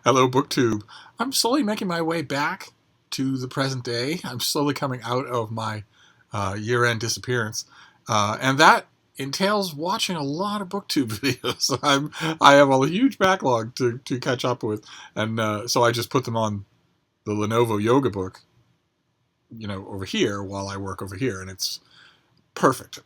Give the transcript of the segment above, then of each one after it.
Hello, BookTube. I'm slowly making my way back to the present day. I'm slowly coming out of my year-end disappearance, and that entails watching a lot of BookTube videos. I have a huge backlog to catch up with, and so I just put them on the Lenovo Yoga book, over here while I work over here, and it's perfect.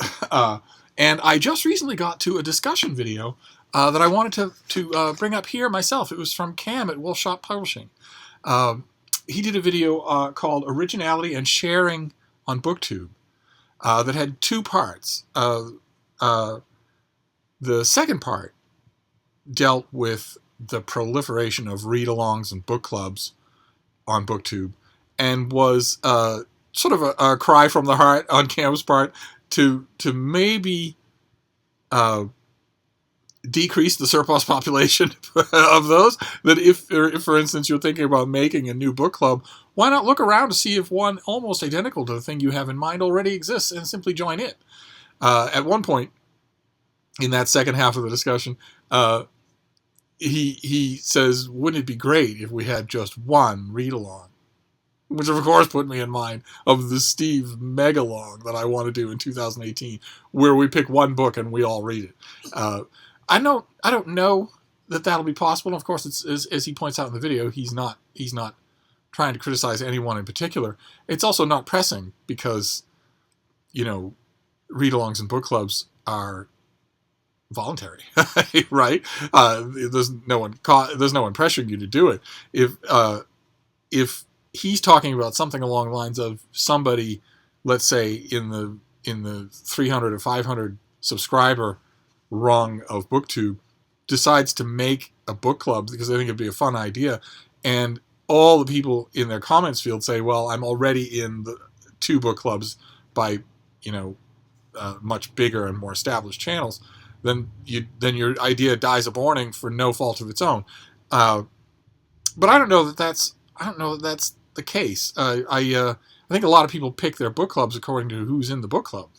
And I just recently got to a discussion video that I wanted to bring up here myself. It was from Cam at Wolfshop Publishing. He did a video called Originality and Sharing on BookTube that had two parts. The second part dealt with the proliferation of read-alongs and book clubs on BookTube and was sort of a cry from the heart on Cam's part to maybe decrease the surplus population of those. That if, for instance, you're thinking about making a new book club, why not look around to see if one almost identical to the thing you have in mind already exists and simply join it. At one point in that second half of the discussion, he says, wouldn't it be great if we had just one read-along? Which, of course, put me in mind of the Steve Megalong that I want to do in 2018, where we pick one book and we all read it. I don't know that that'll be possible. And of course, it's, as he points out in the video, he's not trying to criticize anyone in particular. It's also not pressing because, read-alongs and book clubs are voluntary, right? There's no one pressuring you to do it. If he's talking about something along the lines of somebody, let's say in the 300 or 500 subscriber rung of BookTube, decides to make a book club because they think it'd be a fun idea, and all the people in their comments field say, well, I'm already in the two book clubs by much bigger and more established channels, then your idea dies a borning for no fault of its own. But I don't know that that's the case. I think a lot of people pick their book clubs according to who's in the book club,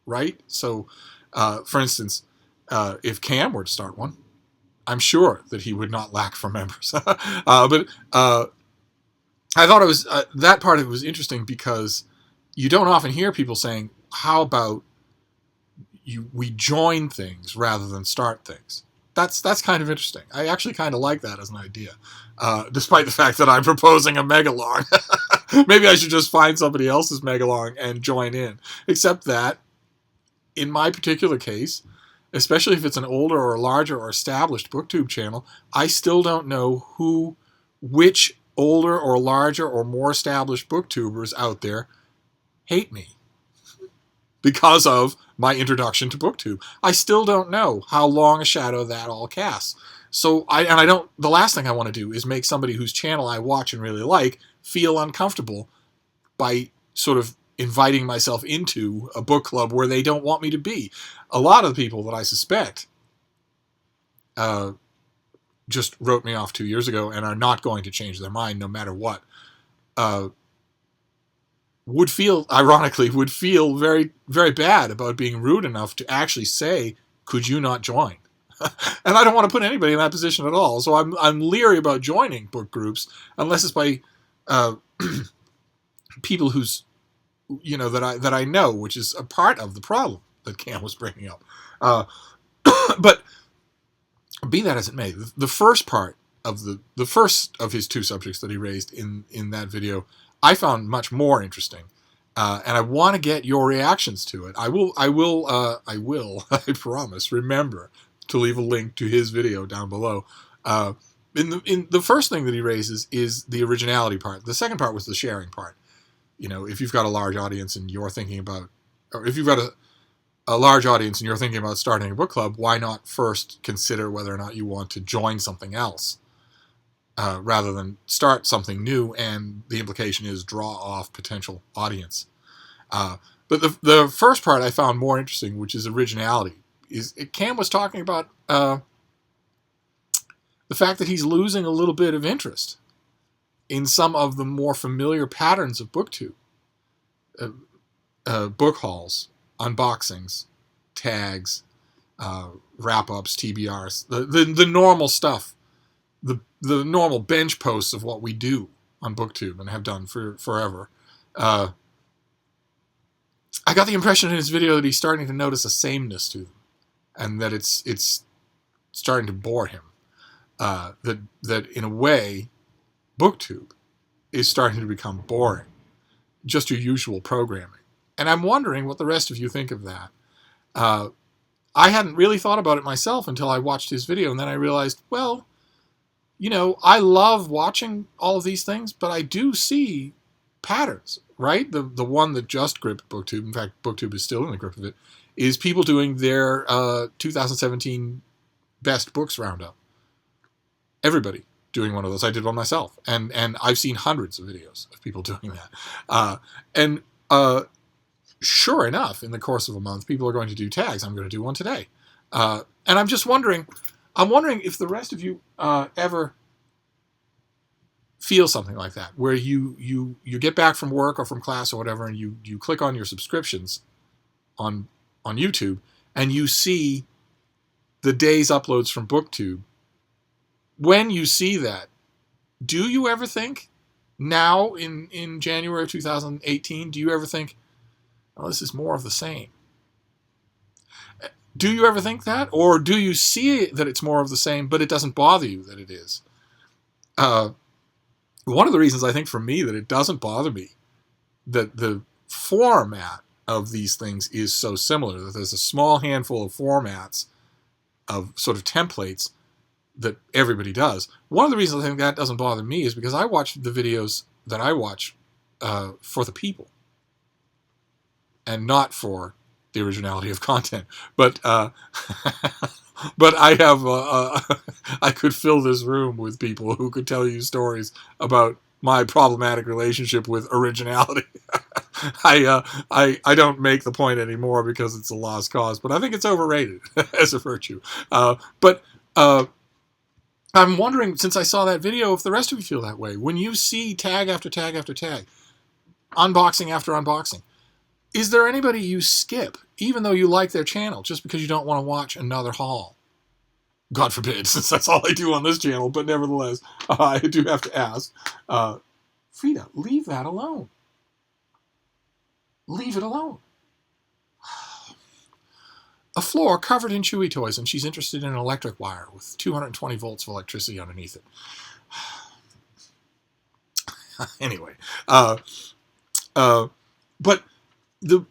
right? So, for instance, if Cam were to start one, I'm sure that he would not lack for members. But I thought it was that part of it was interesting because you don't often hear people saying, "How about we join things rather than start things?" That's kind of interesting. I actually kind of like that as an idea, despite the fact that I'm proposing a megalong. Maybe I should just find somebody else's megalong and join in. Except that, in my particular case, especially if it's an older or larger or established BookTube channel, I still don't know which older or larger or more established BookTubers out there hate me because of my introduction to BookTube. I still don't know how long a shadow that all casts. So the last thing I want to do is make somebody whose channel I watch and really like feel uncomfortable by sort of inviting myself into a book club where they don't want me to be. A lot of the people that I suspect just wrote me off 2 years ago and are not going to change their mind no matter what. Would feel very, very bad about being rude enough to actually say, could you not join? And I don't want to put anybody in that position at all. So I'm leery about joining book groups unless it's by people who's, that I know, which is a part of the problem that Cam was bringing up. But be that as it may, the first part of the first of his two subjects that he raised in that video, I found much more interesting, and I want to get your reactions to it. I will, I promise, remember to leave a link to his video down below. In the first thing that he raises is the originality part. The second part was the sharing part. If you've got a large audience and you're thinking about, or if you've got a large audience and you're thinking about starting a book club, why not first consider whether or not you want to join something else? Rather than start something new, and the implication is draw off potential audience. But the first part I found more interesting, which is originality. Cam was talking about the fact that he's losing a little bit of interest in some of the more familiar patterns of BookTube. Book hauls, unboxings, tags, wrap-ups, TBRs, the normal stuff. The the normal bench posts of what we do on BookTube and have done for forever. I got the impression in his video that he's starting to notice a sameness to them, and that it's starting to bore him. That in a way, BookTube is starting to become boring, just your usual programming. And I'm wondering what the rest of you think of that. I hadn't really thought about it myself until I watched his video, and then I realized, well, you know, I love watching all of these things, but I do see patterns, right? The one that just gripped BookTube, in fact, BookTube is still in the grip of it, is people doing their 2017 best books roundup. Everybody doing one of those. I did one myself, and I've seen hundreds of videos of people doing that. Sure enough, in the course of a month, people are going to do tags. I'm going to do one today. And I'm just wondering, if the rest of you ever feel something like that, where you get back from work or from class or whatever, and you click on your subscriptions on YouTube, and you see the day's uploads from BookTube. When you see that, do you ever think, now in January of 2018, do you ever think, oh, this is more of the same? Do you ever think that? Or do you see that it's more of the same, but it doesn't bother you that it is? One of the reasons I think for me that it doesn't bother me, that the format of these things is so similar, that there's a small handful of formats, of sort of templates, that everybody does. One of the reasons I think that doesn't bother me is because I watch the videos that I watch for the people, and not for the originality of content. But but I have I could fill this room with people who could tell you stories about my problematic relationship with originality. I don't make the point anymore because it's a lost cause, but I think it's overrated as a virtue. But I'm wondering, since I saw that video, if the rest of you feel that way. When you see tag after tag after tag, unboxing after unboxing, is there anybody you skip, even though you like their channel, just because you don't want to watch another haul? God forbid, since that's all I do on this channel, but nevertheless, I do have to ask. Frida, leave that alone. Leave it alone. A floor covered in Chewy toys, and she's interested in an electric wire with 220 volts of electricity underneath it. Anyway, but the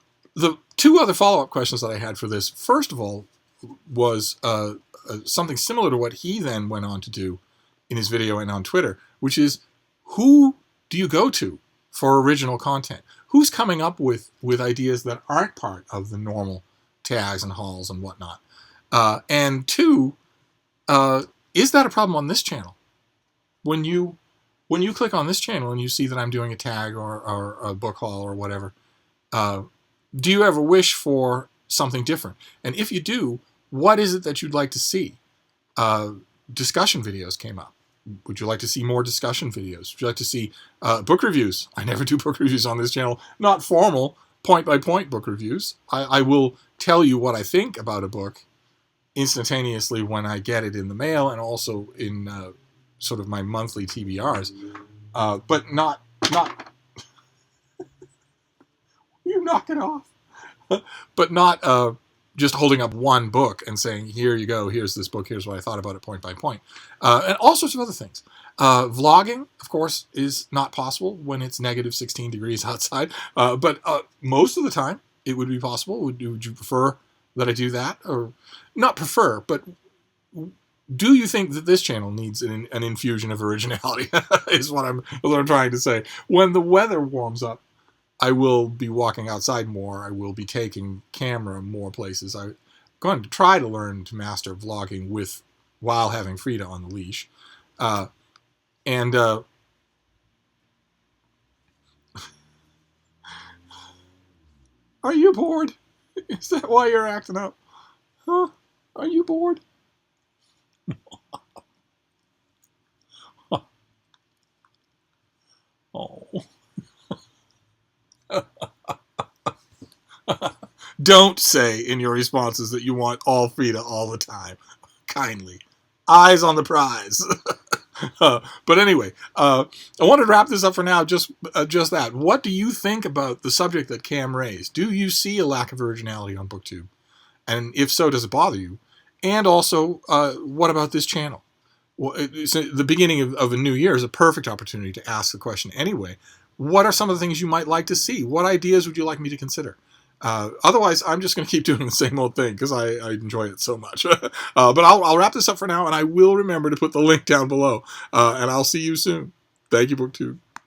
two other follow-up questions that I had for this, first of all, was something similar to what he then went on to do in his video and on Twitter, which is, who do you go to for original content? Who's coming up with ideas that aren't part of the normal tags and hauls and whatnot? And two, is that a problem on this channel? When you click on this channel and you see that I'm doing a tag or a book haul or whatever, do you ever wish for something different? And if you do, what is it that you'd like to see? Discussion videos came up. Would you like to see more discussion videos? Would you like to see book reviews? I never do book reviews on this channel. Not formal, point-by-point book reviews. I will tell you what I think about a book instantaneously when I get it in the mail, and also in sort of my monthly TBRs. But not you knock it off. But not just holding up one book and saying, here you go, here's this book, here's what I thought about it point by point. And all sorts of other things. Vlogging, of course, is not possible when it's negative 16 degrees outside. But most of the time, it would be possible. Would you prefer that I do that? Or not prefer, but do you think that this channel needs an infusion of originality? Is what I'm trying to say. When the weather warms up, I will be walking outside more. I will be taking camera more places. I'm going to try to learn to master vlogging while having Frida on the leash. Are you bored? Is that why you're acting up? Huh? Are you bored? Oh. Don't say in your responses that you want all Frida all the time. Kindly. Eyes on the prize. But anyway, I wanted to wrap this up for now. Just that. What do you think about the subject that Cam raised? Do you see a lack of originality on BookTube? And if so, does it bother you? And also, what about this channel? Well, the beginning of a new year is a perfect opportunity to ask the question anyway. What are some of the things you might like to see? What ideas would you like me to consider? Otherwise, I'm just going to keep doing the same old thing because I enjoy it so much. But I'll wrap this up for now, and I will remember to put the link down below. And I'll see you soon. Thank you, BookTube.